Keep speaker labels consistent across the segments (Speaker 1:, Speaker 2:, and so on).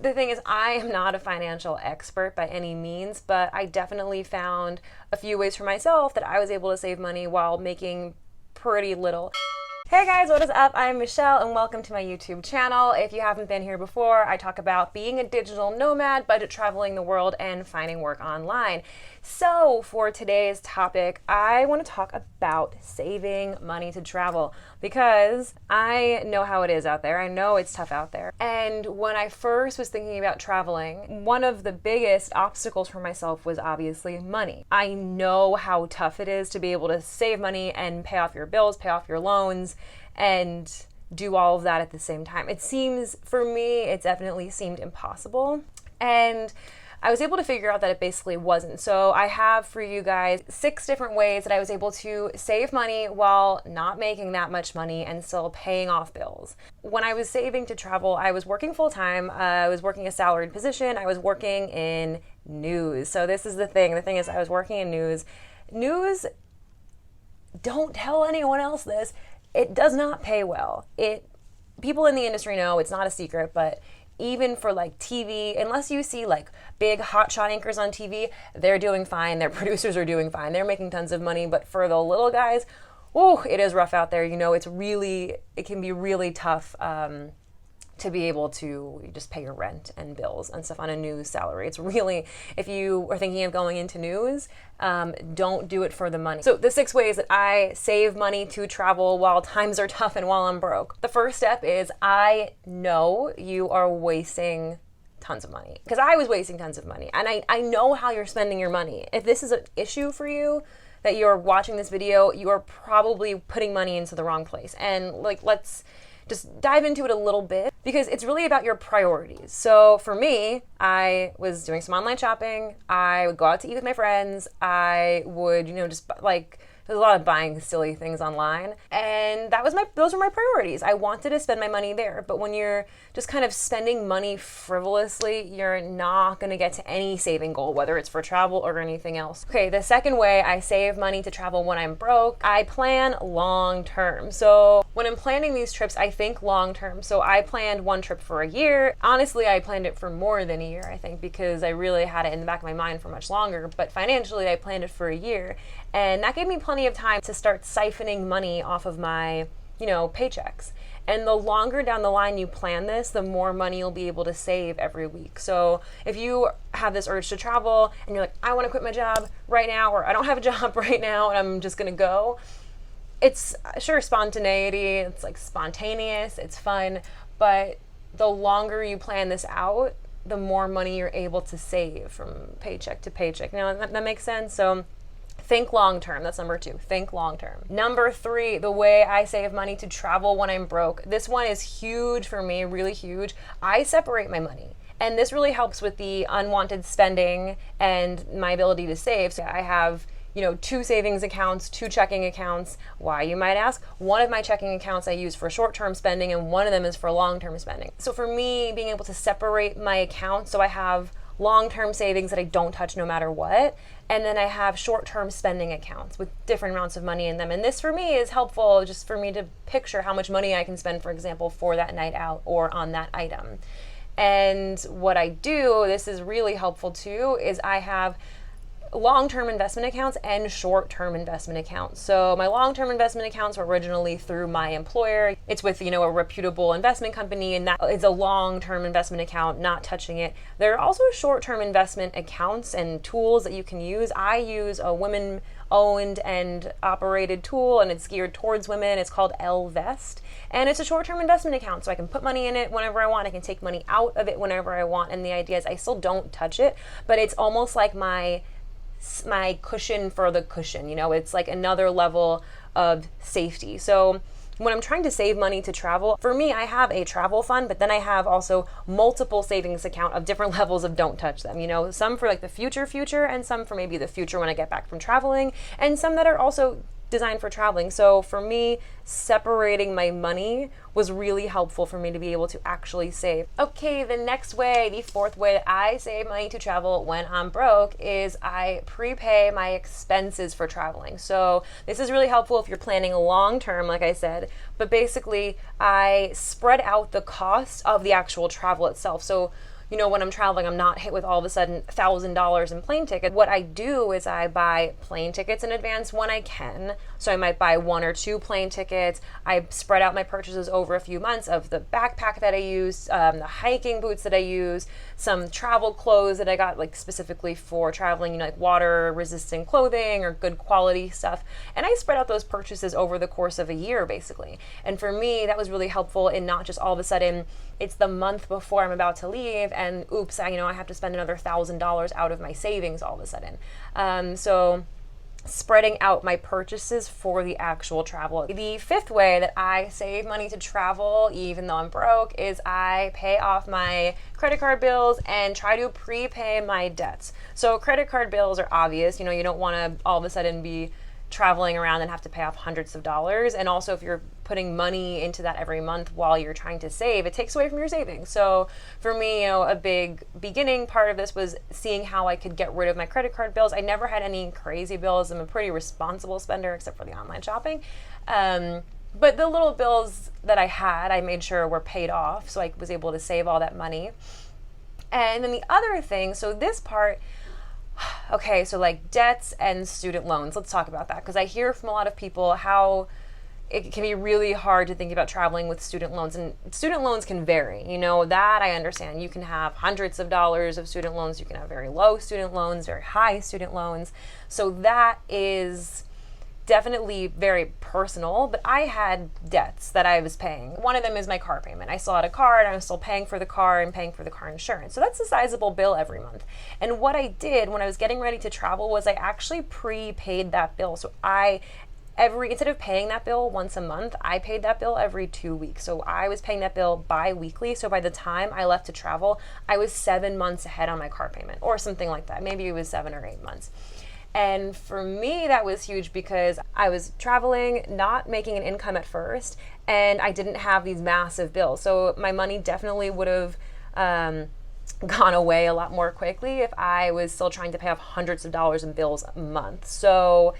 Speaker 1: the thing is, I am not a financial expert by any means, but I definitely found a few ways for myself that I was able to save money while making pretty little. Hey guys, what is up? I'm Michelle and welcome to my YouTube channel. If you haven't been here before, I talk about being a digital nomad, budget traveling the world, and finding work online. So for today's topic, I want to talk about saving money to travel because I know how it is out there. I know it's tough out there. And when I first was thinking about traveling, one of the biggest obstacles for myself was obviously money. I know how tough it is to be able to save money and pay off your bills, pay off your loans, and do all of that at the same time. It seems, for me, it definitely seemed impossible. And I was able to figure out that it basically wasn't. So I have for you guys 6 different ways that I was able to save money while not making that much money and still paying off bills. When I was saving to travel, I was working full time. I was working a salaried position. I was working in news. So this is the thing. The thing is, I was working in news. News, don't tell anyone else this. It does not pay well. People in the industry know, it's not a secret, but even for like TV, unless you see like big hotshot anchors on TV, they're doing fine. Their producers are doing fine. They're making tons of money. But for the little guys, it is rough out there. You know, it can be really tough to be able to just pay your rent and bills and stuff on a news salary. It's really, if you are thinking of going into news, don't do it for the money. So the 6 ways that I save money to travel while times are tough and while I'm broke. The first step is, I know you are wasting tons of money, because I was wasting tons of money, and I know how you're spending your money. If this is an issue for you, that you're watching this video, you are probably putting money into the wrong place. And let's just dive into it a little bit, because it's really about your priorities. So for me, I was doing some online shopping. I would go out to eat with my friends. I would, there's a lot of buying silly things online. And those were my priorities. I wanted to spend my money there. But when you're just kind of spending money frivolously, you're not going to get to any saving goal, whether it's for travel or anything else. Okay, the second way I save money to travel when I'm broke, I plan long term. So when I'm planning these trips, I think long term. So I planned one trip for a year. Honestly, I planned it for more than a year, I think, because I really had it in the back of my mind for much longer. But financially, I planned it for a year. And that gave me plenty of time to start siphoning money off of my, paychecks. And the longer down the line you plan this, the more money you'll be able to save every week. So if you have this urge to travel and you're like, I want to quit my job right now, or I don't have a job right now and I'm just going to go, it's sure spontaneity, it's like spontaneous, it's fun, but the longer you plan this out, the more money you're able to save from paycheck to paycheck. Now, that makes sense? So think long term. That's number 2. Think long term. Number 3, the way I save money to travel when I'm broke. This one is huge for me, really huge. I separate my money. And this really helps with the unwanted spending and my ability to save. So I have 2 savings accounts, 2 checking accounts. Why, you might ask? One of my checking accounts I use for short-term spending, and one of them is for long-term spending. So for me, being able to separate my accounts, so I have long-term savings that I don't touch no matter what, and then I have short-term spending accounts with different amounts of money in them. And this for me is helpful just for me to picture how much money I can spend, for example, for that night out or on that item. And what I do, this is really helpful too, is I have long-term investment accounts and short-term investment accounts. So my long-term investment accounts were originally through my employer. It's with, a reputable investment company, and that is a long-term investment account, not touching it. There are also short-term investment accounts and tools that you can use. I use a women-owned and operated tool, and it's geared towards women. It's called Vest, and it's a short-term investment account, so I can put money in it whenever I want. I can take money out of it whenever I want, and the idea is I still don't touch it, but it's almost like my cushion for the cushion. It's like another level of safety. So when I'm trying to save money to travel, for me, I have a travel fund, but then I have also multiple savings account of different levels of don't touch them. Some for like the future, and some for maybe the future when I get back from traveling, and some that are also designed for traveling. So for me, separating my money was really helpful for me to be able to actually save. Okay, the next way, the 4th way that I save money to travel when I'm broke is I prepay my expenses for traveling. So this is really helpful if you're planning long term, like I said, but basically I spread out the cost of the actual travel itself. So when I'm traveling, I'm not hit with all of a sudden $1,000 in plane tickets. What I do is I buy plane tickets in advance when I can. So I might buy 1 or 2 plane tickets. I spread out my purchases over a few months of the backpack that I use, the hiking boots that I use, some travel clothes that I got like specifically for traveling, like water resistant clothing or good quality stuff. And I spread out those purchases over the course of a year, basically. And for me, that was really helpful in not just all of a sudden it's the month before I'm about to leave and oops, I have to spend another $1,000 out of my savings all of a sudden. So spreading out my purchases for the actual travel. The 5th way that I save money to travel, even though I'm broke, is I pay off my credit card bills and try to prepay my debts. So credit card bills are obvious. You don't want to all of a sudden be traveling around and have to pay off hundreds of dollars. And also if you're putting money into that every month while you're trying to save, it takes away from your savings. So for me, a big beginning part of this was seeing how I could get rid of my credit card bills. I never had any crazy bills. I'm a pretty responsible spender except for the online shopping. But the little bills that I had, I made sure were paid off. So I was able to save all that money. And then the other thing, so this part, okay, so like debts and student loans. Let's talk about that because I hear from a lot of people how it can be really hard to think about traveling with student loans, and student loans can vary. That I understand. You can have hundreds of dollars of student loans. You can have very low student loans, very high student loans. So that is definitely very personal, but I had debts that I was paying. One of them is my car payment. I still had a car and I was still paying for the car and paying for the car insurance. So that's a sizable bill every month. And what I did when I was getting ready to travel was I actually prepaid that bill. So instead of paying that bill once a month, I paid that bill every 2 weeks. So I was paying that bill bi-weekly. So by the time I left to travel, I was 7 months ahead on my car payment or something like that. Maybe it was 7 or 8 months. And for me, that was huge because I was traveling, not making an income at first, and I didn't have these massive bills. So my money definitely would have gone away a lot more quickly if I was still trying to pay off hundreds of dollars in bills a month. So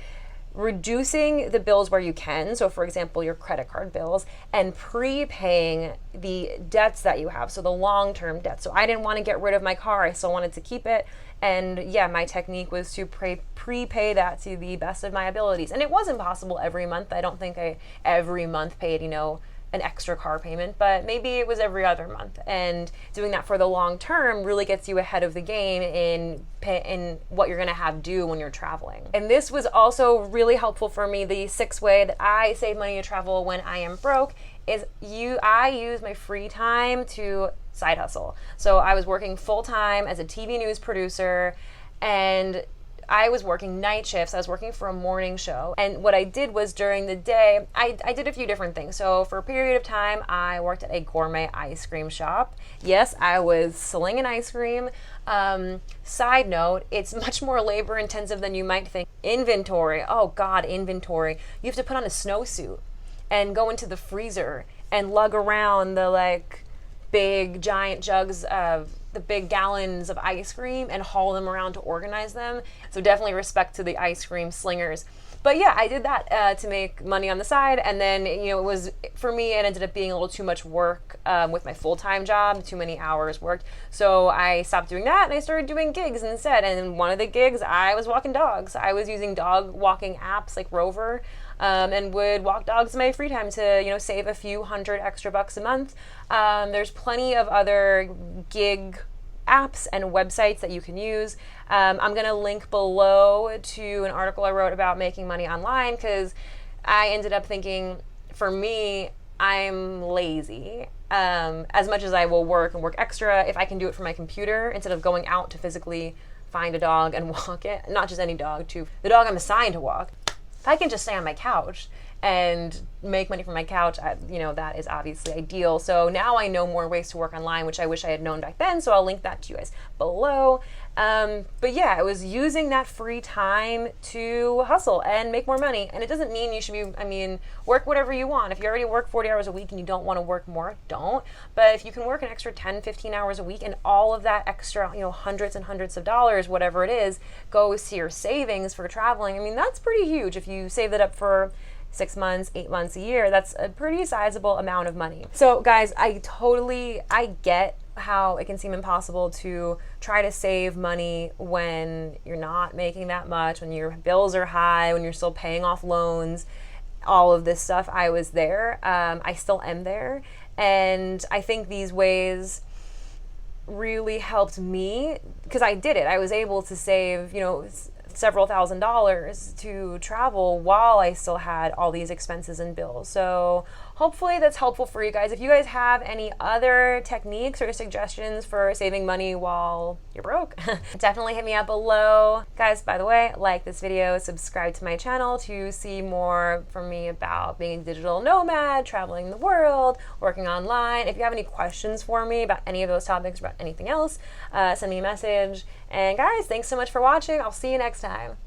Speaker 1: reducing the bills where you can, so for example your credit card bills, and prepaying the debts that you have, so the long-term debts. So I didn't want to get rid of my car, I still wanted to keep it, and yeah, my technique was to prepay that to the best of my abilities. And it wasn't possible every month. I don't think I every month paid an extra car payment, but maybe it was every other month. And doing that for the long term really gets you ahead of the game in what you're gonna have due when you're traveling. And this was also really helpful for me. The 6th way that I save money to travel when I am broke is I use my free time to side hustle. So I was working full time as a TV news producer, and I was working night shifts. I was working for a morning show. And what I did was during the day, I did a few different things. So for a period of time, I worked at a gourmet ice cream shop. Yes, I was slinging ice cream. Side note, it's much more labor intensive than you might think. Inventory. Oh God, inventory. You have to put on a snowsuit and go into the freezer and lug around the big giant jugs of the big gallons of ice cream and haul them around to organize them. So definitely respect to the ice cream slingers. But yeah, I did that to make money on the side. And then, it was, for me, it ended up being a little too much work with my full-time job, too many hours worked. So I stopped doing that and I started doing gigs instead. And one of the gigs, I was walking dogs. I was using dog walking apps like Rover, and would walk dogs in my free time to, save a few $100 extra a month. There's plenty of other gig apps and websites that you can use. I'm going to link below to an article I wrote about making money online because I ended up thinking, for me, I'm lazy. As much as I will work and work extra, if I can do it from my computer instead of going out to physically find a dog and walk it, not just any dog, to the dog I'm assigned to walk. If I can just stay on my couch and make money from my couch, that is obviously ideal. So now I know more ways to work online, which I wish I had known back then. So I'll link that to you guys below. But yeah, I was using that free time to hustle and make more money. And it doesn't mean you should be, work whatever you want. If you already work 40 hours a week and you don't want to work more, don't. But if you can work an extra 10, 15 hours a week and all of that extra, hundreds and hundreds of dollars, whatever it is, goes to your savings for traveling, that's pretty huge. If you save that up for 6 months, 8 months, a year, that's a pretty sizable amount of money. So guys, I get how it can seem impossible to try to save money when you're not making that much, when your bills are high, when you're still paying off loans, all of this stuff. I was there. I still am there. And I think these ways really helped me because I did it. I was able to save, several $1,000s to travel while I still had all these expenses and bills. So hopefully that's helpful for you guys. If you guys have any other techniques or suggestions for saving money while you're broke, definitely hit me up below. Guys, by the way, like this video, subscribe to my channel to see more from me about being a digital nomad, traveling the world, working online. If you have any questions for me about any of those topics, about anything else, send me a message. And guys, thanks so much for watching. I'll see you next time.